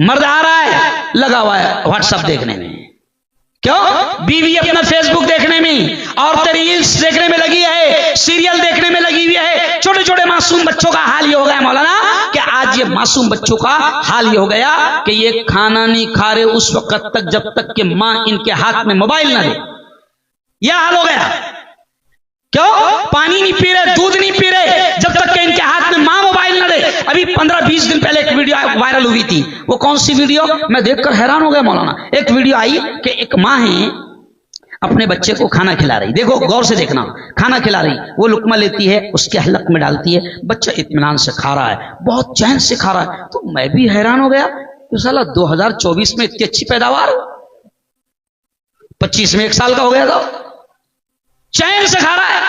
मर्द आ रहा है लगा हुआ है व्हाट्सएप देखने में, क्यों? बीवी अपना फेसबुक देखने में, औरतें रील्स देखने में लगी है, सीरियल देखने में लगी हुई है। छोटे छोटे मासूम बच्चों का हाल ये हो गया मौलाना कि आज ये मासूम बच्चों का हाल ये हो गया कि ये खाना नहीं खा रहे उस वक्त तक जब तक कि मां इनके हाथ में मोबाइल ना दे। यह हाल हो गया। क्यों? पानी नहीं पी रहे, दूध नहीं पी रहे जब तक कि इनके हाथ में मां मोबाइल ना दे। अभी 15-20 दिन पहले एक वीडियो वायरल हुई थी। वो कौन सी वीडियो? मैं देखकर हैरान हो गया मौलाना। एक वीडियो आई कि एक मां है अपने बच्चे को खाना खिला रही, देखो गौर से देखना, खाना खिला रही, वो लुकमा लेती है उसके हलक में डालती है, बच्चा इत्मीनान से खा रहा है, बहुत चैन से खा रहा है। तो मैं भी हैरान हो गया तो साला 2024 में इतनी अच्छी पैदावार, 25 में 1 साल का हो गया तो चैन से खा रहा है,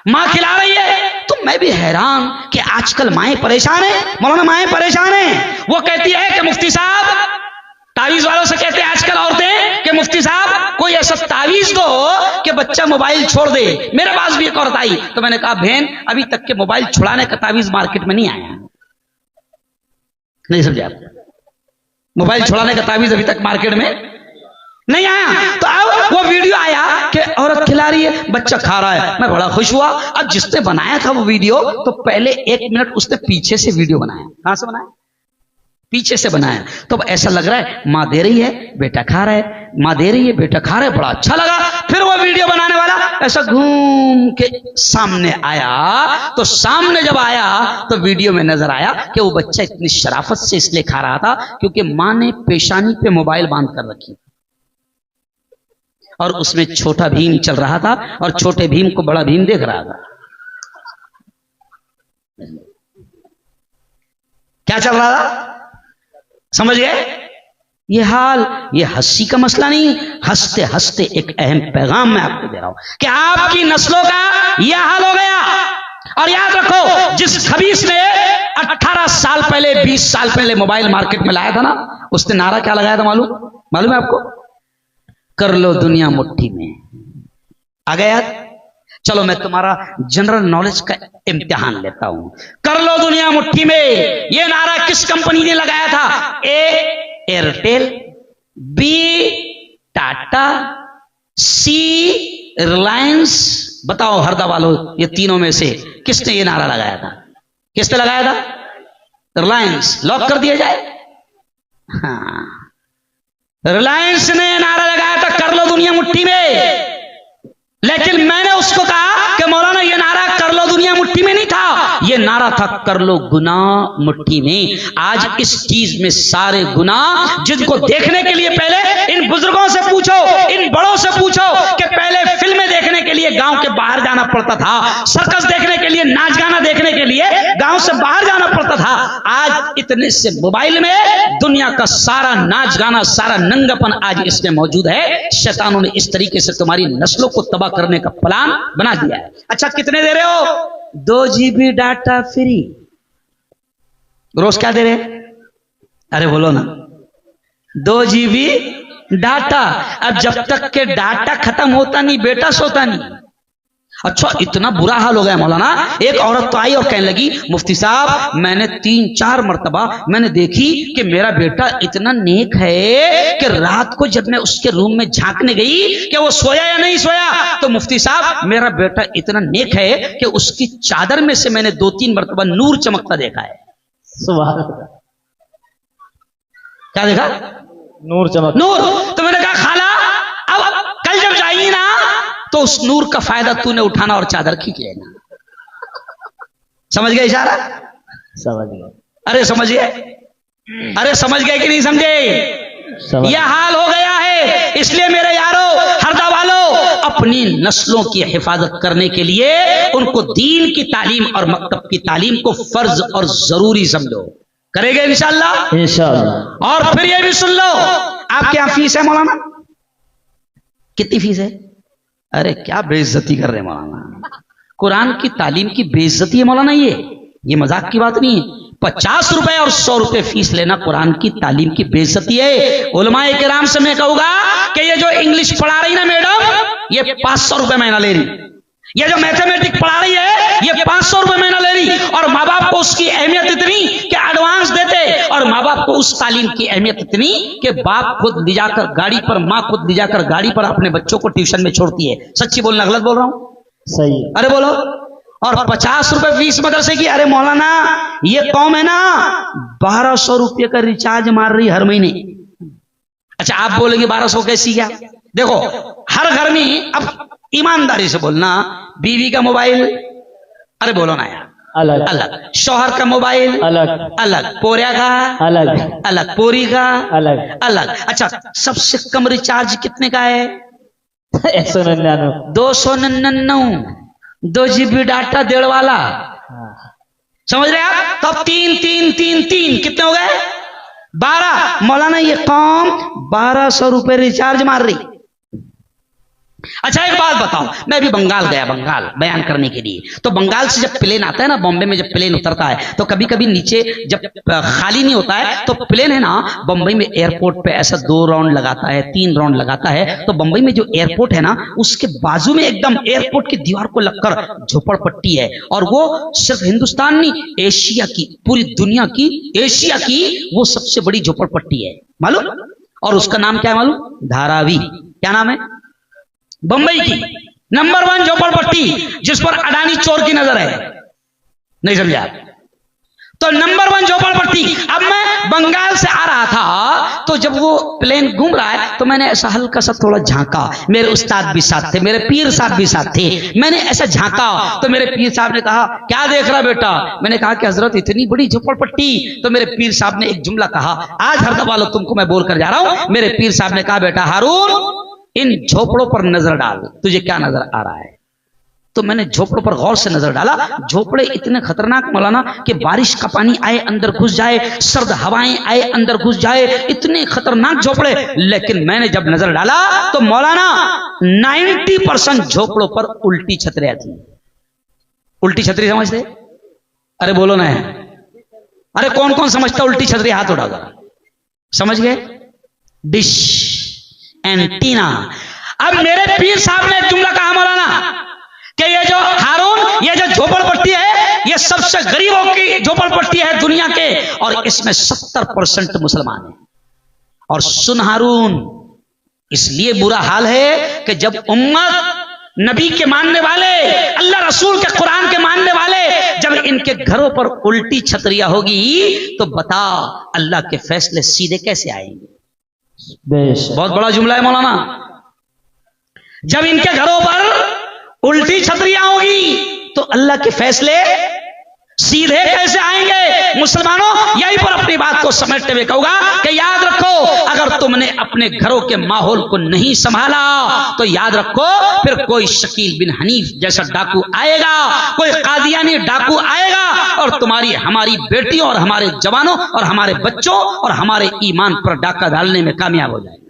मां खिला रही है। तो मैं भी हैरान कि आजकल माएं परेशान है मौलाना, माएं परेशान है। वो कहती है कि मुफ्ती साहब, तावीज वालों से कहते हैं आजकल औरतें कि मुफ्ती साहब कोई ऐसा तावीज दो कि बच्चा मोबाइल छोड़ दे। मेरे पास भी एक औरत आई तो मैंने कहा बहन अभी तक के मोबाइल छुड़ाने का तावीज मार्केट में नहीं आया। नहीं समझे आप? मोबाइल छुड़ाने का तावीज अभी तक मार्केट में नहीं आया। तो अब वो वीडियो आया कि औरत खिला रही है, बच्चा खा रहा है। मैं बड़ा खुश हुआ। अब जिसने बनाया था वो वीडियो तो पहले 1 मिनट उसने पीछे से वीडियो बनाया। कहां से बनाया? पीछे से बनाया। तो अब ऐसा लग रहा है मां दे रही है बेटा खा रहा है, मां दे रही है बेटा खा रहा है, बड़ा अच्छा लगा। फिर वो वीडियो बनाने वाला ऐसा घूम के सामने आया, तो सामने जब आया तो वीडियो में नजर आया कि वो बच्चा इतनी शराफत से इसलिए खा रहा था क्योंकि मां ने पेशानी पे मोबाइल बांध कर रखी और उसमें छोटा भीम चल रहा था और छोटे भीम को बड़ा भीम देख रहा था। क्या चल रहा था समझ गए? ये हाल, ये हंसी का मसला नहीं, हंसते हंसते एक अहम पैगाम मैं आपको दे रहा हूं कि आपकी नस्लों का यह हाल हो गया। और याद रखो जिस खबीस ने 18 साल पहले 20 साल पहले मोबाइल मार्केट में लाया था ना, उसने नारा क्या लगाया था मालूम है आपको? कर लो दुनिया मुट्ठी में। आ गया याद? चलो मैं तुम्हारा जनरल नॉलेज का इम्तिहान लेता हूं। कर लो दुनिया मुट्ठी में, यह नारा किस कंपनी ने लगाया था? ए एयरटेल, बी टाटा, सी रिलायंस। बताओ हरदा वालों, ये तीनों में से किसने ये नारा लगाया था? किसने लगाया था? रिलायंस। लॉक कर दिया जाए। हाँ, रिलायंस ने नारा लगाया था कर लो दुनिया मुट्ठी में। लेकिन मैंने उसको कहा कि मौलाना ये नारा कर लो दुनिया मुट्ठी में नहीं था, ये नारा था कर लो गुनाह मुट्ठी में। आज इस चीज में सारे गुनाह, जिनको देखने के लिए पहले इन बुजुर्गों से पूछो, इन बड़ों से पूछो कि पहले फिल्में देखने के लिए गांव के बाहर जाना पड़ता था, सर्कस देखने के लिए, नाच गाना देखने के लिए गांव से बाहर जाना पड़ता था। आज इतने से मोबाइल में दुनिया का सारा नाच गाना, सारा नंगापन आज इसमें मौजूद है। शैतानों ने इस तरीके से तुम्हारी नस्लों को तबाह करने का प्लान बना दिया है। अच्छा कितने दे रहे हो? 2 GB डाटा फ्री। रोज क्या दे रहे? अरे बोलो ना, 2 GB डाटा। अब जब तक के डाटा खत्म होता नहीं बेटा सोता नहीं। अच्छा इतना बुरा हाल हो गया मौलाना। एक औरत तो आई और कहने लगी मुफ्ती साहब मैंने 3-4 मर्तबा मैंने देखी कि मेरा बेटा इतना नेक है कि रात को जब मैं उसके रूम में झांकने गई कि वो सोया या नहीं सोया, तो मुफ्ती साहब मेरा बेटा इतना नेक है कि उसकी चादर में से मैंने 2-3 मर्तबा नूर चमकता देखा है। सुभान अल्लाह। क्या देखा? नूर चमक। नूर। तो मैंने कहा खाला अब कल जब जाएगी ना तो उस नूर का फायदा तूने उठाना और चादर खींच लेना। समझ गए इशारा? समझ गए। अरे समझ गए? अरे समझ गए कि नहीं समझे? यह हाल हो गया है। इसलिए मेरे यारों, हरदा वालों, अपनी नस्लों की हिफाजत करने के लिए उनको दीन की तालीम और मकतब की तालीम को फर्ज और जरूरी समझो। करेंगे इंशाअल्लाह? इंशाअल्लाह। और फिर ये भी सुन लो, आपके यहाँ फीस है मौलाना? कितनी फीस है? अरे क्या बेइज्जती कर रहे मौलाना। कुरान की तालीम की बेइज्जती है मौलाना। ये मजाक की बात नहीं है। 50 रुपए और 100 रुपए फीस लेना कुरान की तालीम की बेइज्जती है। उलमाए किराम से मैं कहूंगा कि ये जो इंग्लिश पढ़ा रही ना मैडम, ये 500 रुपए महीना ले रही, ये जो मैथमेटिक पढ़ा रही है ये 500 रुपए महीना ले रही, और माँ बाप को उसकी अहमियत इतनी कि एडवांस देते, और माँ बाप को उस तालीम की अहमियत इतनी कि बाप खुद ले जाकर गाड़ी पर, माँ खुद ले जाकर गाड़ी पर अपने बच्चों को ट्यूशन में छोड़ती है। सच्ची बोलना, गलत बोल रहा हूं? सही। अरे बोलो। और 50 रुपए फीस मदरसे की। अरे मौलाना ये कौम है ना 1200 रुपये का रिचार्ज मार रही हर महीने। अच्छा आप बोलेंगे 1200 कैसी क्या? देखो हर घर में, अब ईमानदारी से बोलना, बीवी का मोबाइल, अरे बोलो ना यार, अलग अलग, शौहर का मोबाइल अलग अलग, पोरिया का अलग अलग, पोरी का अलग अलग। अच्छा सबसे कम रिचार्ज कितने का है? 299, 2 GB डाटा 1.5 वाला, समझ रहे आप? तब 3 कितने हो गए? 12। मौलाना ये कौम 1200 रुपए रिचार्ज मार रही। अच्छा एक बात बताओ, मैं भी बंगाल गया, बंगाल बयान करने के लिए। तो बंगाल से जब प्लेन आता है ना, बॉम्बे में जब प्लेन उतरता है तो कभी कभी नीचे जब खाली नहीं होता है तो प्लेन है ना, बंबई में एयरपोर्ट पे ऐसा 2 राउंड लगाता है, 3 राउंड लगाता है। तो बंबई में जो एयरपोर्ट है ना, उसके बाजू में एकदम एयरपोर्ट की दीवार को लगकर झोपड़पट्टी है, और वो सिर्फ हिंदुस्तान नहीं, एशिया की, पूरी दुनिया की, एशिया की वो सबसे बड़ी झोपड़पट्टी है, मालूम? और उसका नाम क्या है मालूम? धारावी। क्या नाम है? बंबई की नंबर 1 झोपड़पट्टी, जिस पर अडानी चोर की नजर है। नहीं समझा? तो नंबर 1 झोपड़पट्टी। अब मैं बंगाल से आ रहा था, तो जब वो प्लेन घूम रहा है तो मैंने ऐसा हल्का सा थोड़ा झांका, मेरे उस्ताद भी साथ थे, मेरे पीर साहब भी साथ थे, मैंने ऐसा झांका तो मेरे पीर साहब ने कहा क्या देख रहा बेटा? मैंने कहा कि हजरत इतनी बड़ी झोपड़पट्टी। तो मेरे पीर साहब ने एक जुमला कहा, आज हर दफा तुमको मैं बोल कर जा रहा हूं। मेरे पीर साहब ने कहा बेटा हारून, इन झोपड़ों पर नजर डाल, तुझे क्या नजर आ रहा है? तो मैंने झोपड़ों पर गौर से नजर डाला। झोपड़े इतने खतरनाक मौलाना कि बारिश का पानी आए अंदर घुस जाए, सर्द हवाएं आए अंदर घुस जाए, इतने खतरनाक झोपड़े। लेकिन मैंने जब नजर डाला तो मौलाना 90% झोपड़ों पर उल्टी छतरियां थी। उल्टी छतरी समझते? अरे बोलो ना। अरे कौन कौन समझता उल्टी छतरी? हाथ उठा दो। समझ गए? Dish antenna. अब मेरे पीर साहब ने जुमला कहा मौलाना कि ये जो हारून, ये जो झोपड़पट्टी है, ये सबसे गरीबों की झोपड़पट्टी है दुनिया के, और इसमें 70% मुसलमान हैं। और सुन हारून, इसलिए बुरा हाल है कि जब उम्मत नबी के मानने वाले, अल्लाह रसूल के कुरान के मानने वाले, जब इनके घरों पर उल्टी छतरियां होगी तो बता अल्लाह के फैसले सीधे कैसे आएंगे? बहुत बड़ा जुमला है मौलाना। जब इनके घरों पर उल्टी छतरियां होगी तो अल्लाह के फैसले सीधे कैसे आएंगे? मुसलमानों यहीं पर अपनी बात को समेटते हुए कहूंगा कि याद रखो, अगर तुमने अपने घरों के माहौल को नहीं संभाला तो याद रखो फिर कोई शकील बिन हनीफ जैसा डाकू आएगा, कोई कादियानी डाकू आएगा और तुम्हारी, हमारी बेटियों और हमारे जवानों और हमारे बच्चों और हमारे ईमान पर डाका डालने में कामयाब हो जाएगा।